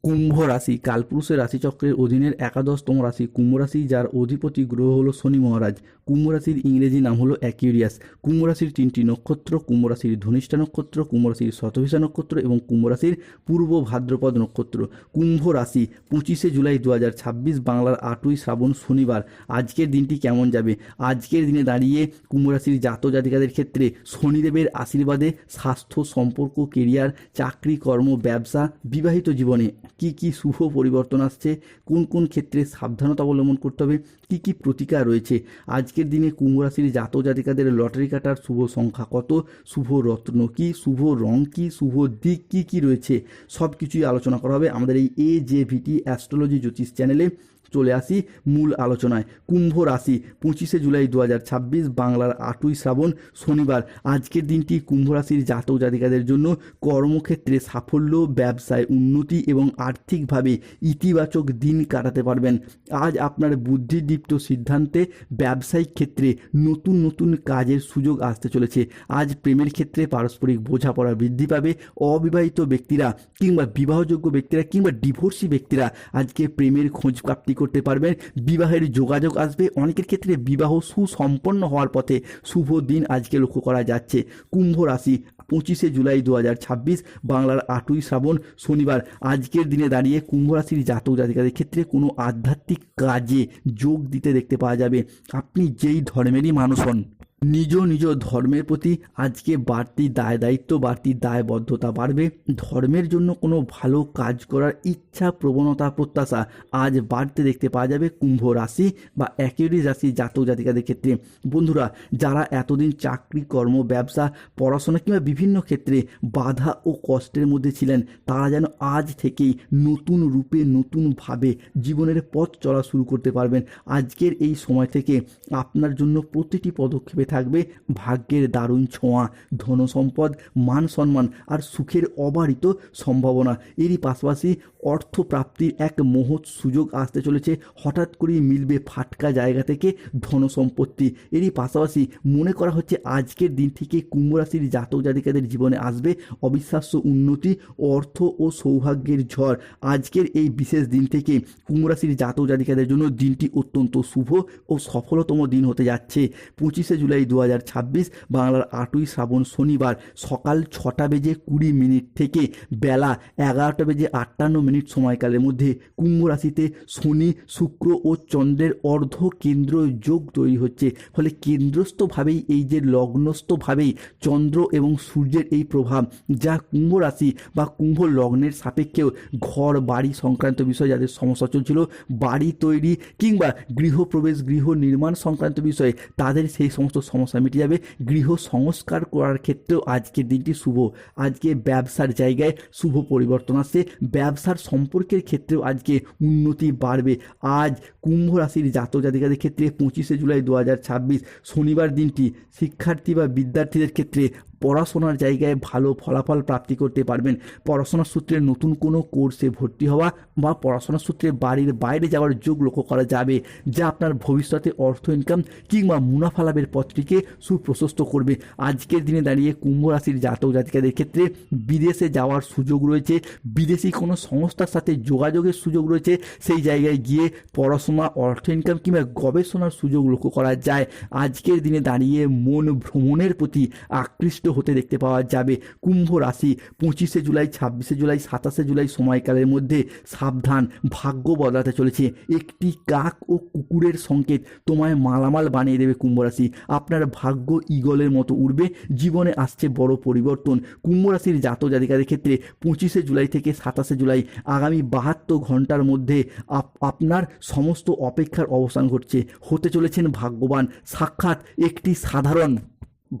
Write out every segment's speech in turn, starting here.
কুম্ভ রাশি কালপুরুষের রাশিচক্রের অধীনের একাদশতম রাশি কুম্ভ রাশি, যার অধিপতি গ্রহ হলো শনি মহারাজ। কুম্ভ রাশির ইংরেজি নাম হলো অ্যাকুয়ারিয়াস। কুম্ভ রাশির 3টি নক্ষত্র: কুম্ভ রাশির ধনিষ্ঠা নক্ষত্র, কুম্ভ রাশির শতভিষা নক্ষত্র এবং কুম্ভ রাশির পূর্ব ভাদ্রপদ নক্ষত্র। কুম্ভ রাশি 25শে জুলাই 2026 বাংলার 8ই শ্রাবণ শনিবার। আজকের দিনটি কেমন যাবে? আজকের দিনে দাঁড়িয়ে কুম্ভ রাশির জাতক জাতিকাদের ক্ষেত্রে শনিদেবের আশীর্বাদে স্বাস্থ্য, সম্পর্ক, কেরিয়ার, চাকরি, কর্ম, ব্যবসা, বিবাহিত জীবনে কি কি শুভ পরিবর্তন আসছে, কোন কোন ক্ষেত্রে সাবধানতা অবলম্বন করতে হবে, কি কি প্রতিকার রয়েছে। আজকের দিনে কুম্ভ রাশির জাতক জাতিকাদের লটারি কাটার শুভ সংখ্যা কত, শুভ রত্ন কি, শুভ রং কি, শুভ দিক কি কি রয়েছে, সব কিছুই আলোচনা করা হবে আমাদের এই AJVT অ্যাস্ট্রোলজি জ্যোতিষ চ্যানেলে। চলে আসি মূল আলোচনায়। কুম্ভ রাশি 25শে জুলাই 2026 বাংলার 8ই শ্রাবণ শনিবার। আজকের দিনটি কুম্ভ রাশির জাতক জাতিকাদের জন্য কর্মক্ষেত্রে সাফল্য, ব্যবসায় উন্নতি এবং আর্থিকভাবে ইতিবাচক দিন কাটাতে পারবেন। আজ আপনার বুদ্ধিদীপ্ত সিদ্ধান্তে ব্যবসায়িক ক্ষেত্রে নতুন নতুন কাজের সুযোগ আসতে চলেছে। আজ প্রেমের ক্ষেত্রে পারস্পরিক বোঝাপড়া বৃদ্ধি পাবে। অবিবাহিত ব্যক্তিরা কিংবা বিবাহযোগ্য ব্যক্তিরা কিংবা ডিভোর্সি ব্যক্তিরা আজকে প্রেমের খোঁজ প্রাপ্তি করতে পারবেন। বিবাহের যোগাযোগ আসবে। অনেকের ক্ষেত্রে বিবাহ সুসম্পন্ন হওয়ার পথে শুভ দিন আজকে লক্ষ্য করা যাচ্ছে। কুম্ভ রাশি 25শে জুলাই 2026 বাংলার 8ই শ্রাবণ শনিবার। আজকের দিনে দাঁড়িয়ে কুম্ভ রাশির জাতক জাতিকাদের ক্ষেত্রে কোনো আধ্যাত্মিক কাজে যোগ দিতে দেখতে পাওয়া যাবে। আপনি যেই ধর্মেরই মানুষ হন, নিজ নিজ ধর্মের প্রতি আজকে বাড়তি দায় দায়িত্ব, বাড়তি দায়বদ্ধতা বাড়বে। ধর্মের জন্য কোনো ভালো কাজ করার ইচ্ছা, প্রবণতা, প্রত্যাশা আজ বাড়তে দেখতে পাওয়া যাবে কুম্ভ রাশি বা অ্যাকুয়ারিয়াস রাশি জাতক জাতিকাদের ক্ষেত্রে। বন্ধুরা, যারা এতদিন চাকরি, কর্ম, ব্যবসা, পড়াশোনা কিংবা বিভিন্ন ক্ষেত্রে বাধা ও কষ্টের মধ্যে ছিলেন, তারা যেন আজ থেকেই নতুন রূপে, নতুনভাবে জীবনের পথ চলা শুরু করতে পারবেন। আজকের এই সময় থেকে আপনার জন্য প্রতিটি পদক্ষেপে থাকবে ভাগ্যের দারুণ ছোঁয়া, ধনসম্পদ, মান সম্মান আর সুখের অবারিত সম্ভাবনা। এরই পাশাপাশি অর্থপ্রাপ্তির এক মহৎ সুযোগ আসতে চলেছে। হঠাৎ করেই মিলবে ফাটকা জায়গা থেকে ধনসম্পত্তি। এরই পাশাপাশি মনে করা হচ্ছে আজকের দিন থেকে কুম্ভ রাশির জাতক জাতিকাদের জীবনে আসবে অবিশ্বাস্য উন্নতি, অর্থ ও সৌভাগ্যের ঝড়। আজকের এই বিশেষ দিন থেকে কুম্ভ রাশির জাতক জাতিকাদের জন্য দিনটি অত্যন্ত শুভ ও সফলতম দিন হতে যাচ্ছে। 25শে জুলাই 2026 বাংলার 8ই শ্রাবণ শনিবার সকাল 6:20 থেকে বেলা 11:58 সময়কালের মধ্যে কুম্ভ রাশিতে শনি, শুক্র ও চন্দ্রের অর্ধ কেন্দ্র যোগ তৈরি হচ্ছে। ফলে কেন্দ্রস্থভাবেই এই যে লগ্নস্থভাবেই চন্দ্র এবং সূর্যের এই প্রভাব, যা কুম্ভ রাশি বা কুম্ভ লগ্নের সাপেক্ষেও ঘর বাড়ি সংক্রান্ত বিষয় যাদের সমস্যা চলছিল, বাড়ি তৈরি কিংবা গৃহপ্রবেশ, গৃহ নির্মাণ সংক্রান্ত বিষয়ে তাদের সেই সমস্ত সমস্যা মিটে যাবে। গৃহ সংস্কার করার ক্ষেত্রেও আজকের দিনটি শুভ। আজকে ব্যবসার জায়গায় শুভ পরিবর্তন আসছে। ব্যবসার সম্পর্কের ক্ষেত্রেও আজকে উন্নতি বাড়বে। আজ কুম্ভ রাশির জাতক জাতিকাদের ক্ষেত্রে 25শে জুলাই 2026 শনিবার দিনটি শিক্ষার্থী বা বিদ্যার্থীদের ক্ষেত্রে পড়াশোনার জায়গায় ভালো ফলাফল প্রাপ্তি করতে পারবেন। পড়াশোনার সূত্রে নতুন কোনো কোর্সে ভর্তি হওয়া বা পড়াশোনার সূত্রে বাড়ির বাইরে যাওয়ার যোগ লক্ষ্য করা যাবে, যা আপনার ভবিষ্যতে অর্থ ইনকাম কিংবা মুনাফা লাভের পথটিকে সুপ্রশস্ত করবে। আজকের দিনে দাঁড়িয়ে কুম্ভ রাশির জাতক জাতিকাদের ক্ষেত্রে বিদেশে যাওয়ার সুযোগ রয়েছে। বিদেশি কোনো সংস্থার সাথে যোগাযোগের সুযোগ রয়েছে। সেই জায়গায় গিয়ে পড়াশোনা, অর্থ ইনকাম কিংবা গবেষণার সুযোগ লক্ষ্য করা যায়। আজকের দিনে দাঁড়িয়ে মন ভ্রমণের প্রতি আকৃষ্ট হতে দেখতে পাওয়া যাবে। কুম্ভ রাশি 25শে জুলাই, 26শে জুলাই, 27শে জুলাই সময়কালের মধ্যে সাবধান, ভাগ্য বদলাতে চলেছে। একটি কাক ও কুকুরের সংকেত তোমায় মালামাল বানিয়ে দেবে কুম্ভ রাশি। আপনার ভাগ্য ঈগলের মতো উড়বে। জীবনে আসছে বড় পরিবর্তন। কুম্ভ রাশির জাতক জাতিকাদের ক্ষেত্রে 25শে জুলাই থেকে 27শে জুলাই আগামী 72 ঘন্টার মধ্যে আপনার সমস্ত অপেক্ষার অবসান ঘটছে। হতে চলেছেন ভাগ্যবান। সাক্ষাৎ একটি সাধারণ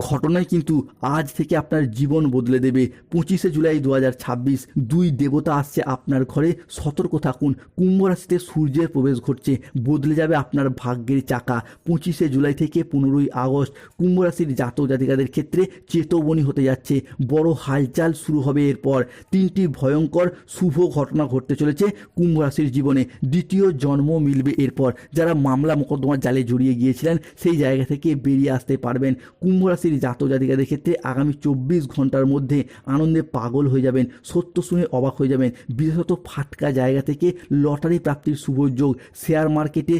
ঘটনায় কিন্তু আজ থেকে আপনার জীবন বদলে দেবে। 25শে জুলাই 2026 দুই দেবতা আসছে আপনার ঘরে। সতর্ক থাকুন। কুম্ভ রাশিতে সূর্যের প্রবেশ ঘটছে। বদলে যাবে আপনার ভাগ্যের চাকা। 25শে জুলাই থেকে 15ই আগস্ট কুম্ভ রাশির জাতক জাতিকাদের ক্ষেত্রে চেতবনী হতে যাচ্ছে। বড় হালচাল শুরু হবে। এরপর 3টি ভয়ঙ্কর শুভ ঘটনা ঘটতে চলেছে কুম্ভ রাশির জীবনে। দ্বিতীয় জন্ম মিলবে এরপর। যারা মামলা মোকদ্দমার জালে জড়িয়ে গিয়েছিলেন সেই জায়গা থেকে বেরিয়ে আসতে পারবেন। কুম্ভ রাশি রাশির জাতক জাতিকাদের ক্ষেত্রে আগামী 24 ঘন্টার মধ্যে আনন্দে পাগল হয়ে যাবেন, সত্য শুনে অবাক হয়ে যাবেন। বিশেষত ফাটকা জায়গা থেকে লটারি প্রাপ্তির শুভ যোগ, শেয়ার মার্কেটে,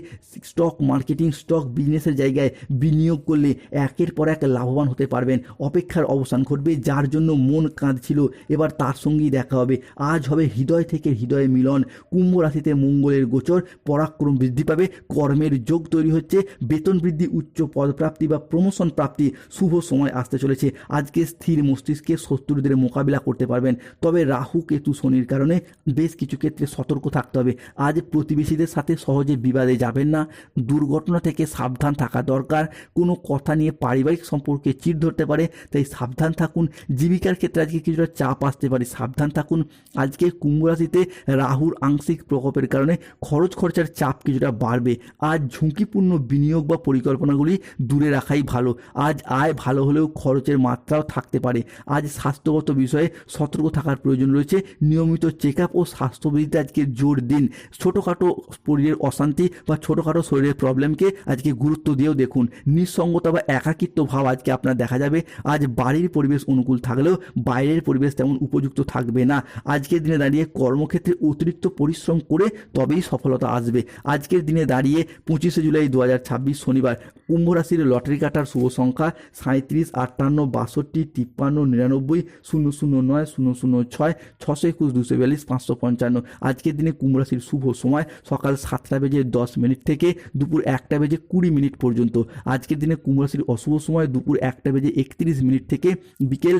স্টক মার্কেটিং, স্টক বিজনেসের জায়গায় বিনিয়োগ করলে একের পর এক লাভবান হতে পারবেন। অপেক্ষার অবসান ঘটবে, যার জন্য মন কাঁদছিল এবার তার সঙ্গেই দেখা হবে। আজ হবে হৃদয় থেকে হৃদয়ে মিলন। কুম্ভ রাশিতে মঙ্গলের গোচর, পরাক্রম বৃদ্ধি পাবে, কর্মের যোগ তৈরি হচ্ছে, বেতন বৃদ্ধি, উচ্চ পদপ্রাপ্তি বা প্রমোশন প্রাপ্তি শুভ সময় আসতে চলেছে। আজকে স্থির মস্তিষ্কে শত্রুদের মোকাবিলা করতে পারবেন। তবে রাহু কেতু শনির কারণে বেশ কিছু ক্ষেত্রে সতর্ক থাকতে হবে। আজ প্রতিবেশীদের সাথে সহজে বিবাদে যাবেন না, দুর্ঘটনা থেকে সাবধান থাকা দরকার। কোনো কথা নিয়ে পারিবারিক সম্পর্কে চিড় ধরতে পারে, তাই সাবধান থাকুন। জীবিকার ক্ষেত্রে আজকে কিছুটা চাপ আসতে পারে, সাবধান থাকুন। আজকে কুম্ভ রাশিতে রাহুর আংশিক প্রকোপের কারণে খরচ খরচার চাপ কিছুটা বাড়বে। আজ ঝুঁকিপূর্ণ বিনিয়োগ বা পরিকল্পনাগুলি দূরে রাখাই ভালো। আজ আয় ভালো হলেও খরচের মাত্রাও থাকতে পারে। আজ স্বাস্থ্যগত বিষয়ে সতর্ক থাকার প্রয়োজন রয়েছে। নিয়মিত চেক আপ ও স্বাস্থ্যবিধিতে আজকে জোর দিন। ছোটোখাটো শরীরের অশান্তি বা ছোটোখাটো শরীরের প্রবলেমকে আজকে গুরুত্ব দিয়েও দেখুন। নিঃসঙ্গতা বা একাকিত্ব ভাব আজকে আপনার দেখা যাবে। আজ বাড়ির পরিবেশ অনুকূল থাকলেও বাইরের পরিবেশ তেমন উপযুক্ত থাকবে না। আজকের দিনে দাঁড়িয়ে কর্মক্ষেত্রে অতিরিক্ত পরিশ্রম করে তবেই সফলতা আসবে। আজকের দিনে দাঁড়িয়ে 25শে জুলাই 2026 শনিবার কুম্ভ রাশির লটারি কাটার শুভ সংখ্যা 37, 58, 62, 53, 99, 009, 006, 621, 242, 555। আজকের দিনে কুম্ভ রাশির শুভ সময় সকাল 7:10 থেকে দুপুর 1:20 পর্যন্ত। আজকের দিনে কুম্ভ রাশির অশুভ সময় দুপুর 1:31 থেকে বিকেল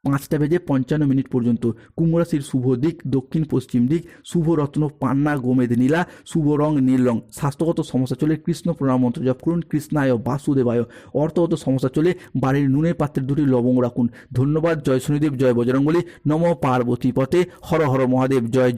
5:55 পর্যন্ত। কুম্ভ রাশির শুভ দিক দক্ষিণ পশ্চিম দিক, শুভ রত্ন পান্না গোমেদ নীলা, শুভ রং নীল রং। স্বাস্থ্যগত সমস্যা চলে কৃষ্ণ প্রণাম মন্ত্র জপ করুন, কৃষ্ণায় বাসুদেবায়। অর্থগত সমস্যা চলে বাড়ির নুনের পাত্রে 2টি লবঙ্গ রাখুন। ধন্যবাদ। জয় শনিদেব, জয় বজরংবলী, নমঃ পার্বতী পতে, হর হর মহাদেব, জয়।